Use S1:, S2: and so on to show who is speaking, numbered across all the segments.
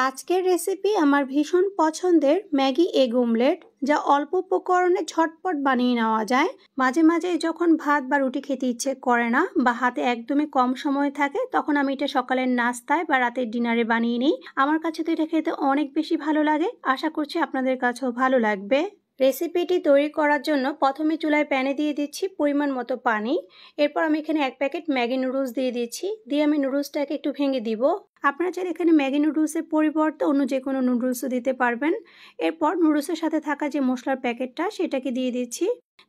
S1: আজকের রেসিপি আমার ভীষণ পছন্দের ম্যাগি এগ অমলেট, যা অল্প উপকরণে ঝটপট বানিয়ে নেওয়া যায়। মাঝে মাঝে যখন ভাত বা রুটি খেতে ইচ্ছে করে না বা হাতে একদমই কম সময় থাকে, তখন আমি এটা সকালের নাস্তায় বা রাতের ডিনারে বানিয়ে নিই। আমার কাছে তো এটা খেতে অনেক বেশি ভালো লাগে। আশা করছি আপনাদের কাছেও ভালো লাগবে। রেসিপিটি তৈরি করার জন্য প্রথমে চুলায় প্যানে দিয়ে দিচ্ছি পরিমাণ মতো পানি। এরপর আমি এখানে 1 প্যাকেট ম্যাগি নুডলস দিয়ে দিচ্ছি। দিয়ে আমি নুডলসটাকে একটু ভেঙে দিব। আপনারা চাইলে এখানে ম্যাগি নুডলসের পরিবর্তে অন্য যে কোনো নুডলসও দিতে পারবেন। এরপর নুডলসের সাথে থাকা যে মশলার প্যাকেটটা সেটাকে দিয়ে দিচ্ছি।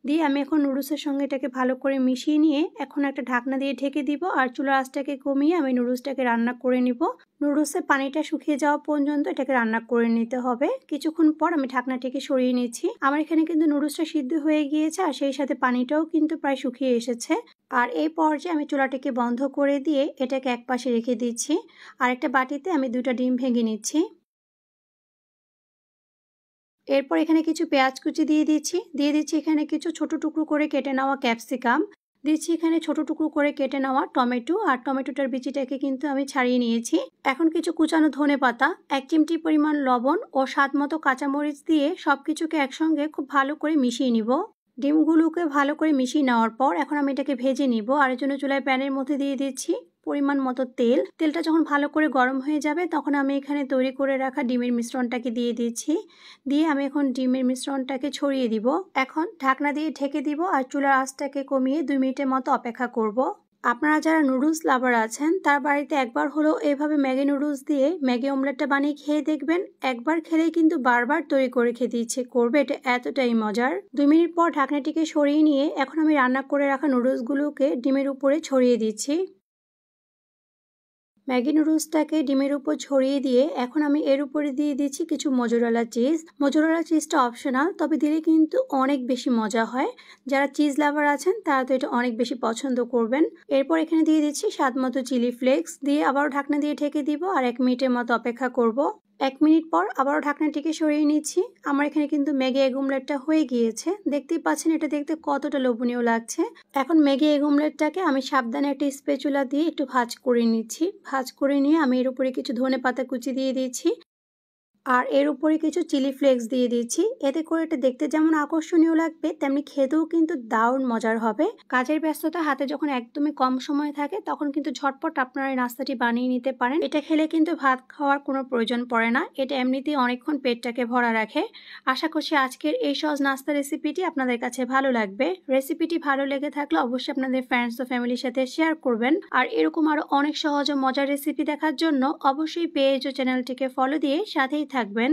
S1: দিয়ে আমি এখন নুডলসের সঙ্গে এটাকে ভালো করে মিশিয়ে নিয়ে এখন একটা ঢাকনা দিয়ে ঢেকে দিব। আর চুলার আঁচটাকে কমিয়ে আমি নুডলসটাকে রান্না করে নিব। নুডলসের পানিটা শুকিয়ে যাওয়া পর্যন্ত এটাকে রান্না করে নিতে হবে। কিছুক্ষণ পর আমি ঢাকনাটাকে সরিয়ে নিচ্ছি। আমার এখানে কিন্তু নুডলসটা সিদ্ধ হয়ে গিয়েছে, আর সেই সাথে পানিটাও কিন্তু প্রায় শুকিয়ে এসেছে। আর এই পর্যায়ে আমি চুলাটাকে বন্ধ করে দিয়ে এটাকে একপাশে রেখে দিচ্ছি। আরেকটা বাটিতে আমি 2টা ডিম ভেঙে নিচ্ছি। এরপর এখানে কিছু পেঁয়াজ কুচি দিয়ে দিচ্ছি এখানে কিছু ছোট টুকরো করে কেটে নেওয়া ক্যাপসিকাম, দিচ্ছি এখানে ছোট টুকরো করে কেটে নেওয়া টমেটো, আর টমেটোটার বিচিটাকে কিন্তু আমি ছাড়িয়ে নিয়েছি। এখন কিছু কুচানো ধনেপাতা, 1 চিমটি পরিমাণ লবণ ও স্বাদ মতো কাঁচামরিচ দিয়ে সবকিছুকে একসঙ্গে খুব ভালো করে মিশিয়ে নিব। ডিমগুলোকে ভালো করে মিশিয়ে নেওয়ার পর এখন আমি এটাকে ভেজে নিব। আর এর জন্য চুলায় প্যানের মধ্যে দিয়ে দিচ্ছি পরিমাণ মতো তেল। তেলটা যখন ভালো করে গরম হয়ে যাবে তখন আমি এখানে তৈরি করে রাখা ডিমের মিশ্রণটাকে দিয়ে দিচ্ছি। দিয়ে আমি এখন ডিমের মিশ্রণটাকে ছড়িয়ে দিব। এখন ঢাকনা দিয়ে ঢেকে দিব আর চুলার আঁচটাকে কমিয়ে 2 মিনিটের মতো অপেক্ষা করব। আপনারা যারা নুডলস লাভার আছেন তার বাড়িতে একবার হলেও এভাবে ম্যাগি নুডলস দিয়ে ম্যাগি অমলেটটা বানিয়ে খেয়ে দেখবেন। একবার খেলেই কিন্তু বারবার তৈরি করে খেতে ইচ্ছে করবে, এটা এতটাই মজার। 2 মিনিট পর ঢাকনাটিকে সরিয়ে নিয়ে এখন আমি রান্না করে রাখা নুডলসগুলোকে ডিমের উপরে ছড়িয়ে দিচ্ছি। ম্যাগি নুডলসটাকে ডিমের উপর ছড়িয়ে দিয়ে এখন আমি এর উপরে দিয়ে দিচ্ছি কিছু মোজারেলা চিজ। মোজারেলা চিজটা অপশনাল, তবে দিলে কিন্তু অনেক বেশি মজা হয়। যারা চিজ লাভার আছেন তারা তো এটা অনেক বেশি পছন্দ করবেন। এরপর এখানে দিয়ে দিচ্ছি স্বাদ মতো চিলি ফ্লেক্স, দিয়ে আবারও ঢাকনা দিয়ে ঢেকে দিব আর 1 মিনিটের মতো অপেক্ষা করব। 1 মিনিট পর আবারও ঢাকনাটিকে সরিয়ে নিচ্ছি। আমার এখানে কিন্তু ম্যাগি এগ অমলেটটা হয়ে গিয়েছে। দেখতেই পাচ্ছেন এটা দেখতে কতটা লোভনীয় লাগছে। এখন ম্যাগি এগ অমলেটটাকে আমি সাবধানে একটা স্প্যাচুলা দিয়ে একটু ভাঁজ করে নিচ্ছি। ভাঁজ করে নিয়ে আমি এর উপরে কিছু ধনেপাতা কুচি দিয়ে দিচ্ছি আর এর উপরে কিছু চিলি ফ্লেক্স দিয়ে দিচ্ছি। এতে করে এটা দেখতে যেমন আকর্ষণীয় লাগবে, তেমনি খেতেও কিন্তু দারুণ মজার হবে। কাজের ব্যস্ততা হাতে যখন একদমই কম সময় থাকে তখন কিন্তু ঝটপট আপনারা এই নাস্তাটি বানিয়ে নিতে পারেন। এটা খেলে কিন্তু ভাত খাওয়ার কোনো প্রয়োজন পড়ে না, এটা এমনিতেই অনেকক্ষণ পেটটাকে ভরা রাখে। আশা করছি আজকের এই সহজ নাস্তা রেসিপিটি আপনাদের কাছে ভালো লাগবে। রেসিপিটি ভালো লেগে থাকলে অবশ্যই আপনাদের ফ্রেন্ডস ও ফ্যামিলির সাথে শেয়ার করবেন। আর এরকম আরো অনেক সহজ ও মজার রেসিপি দেখার জন্য অবশ্যই পেজ ও চ্যানেলটিকে ফলো দিয়ে সাথেই থাকবেন।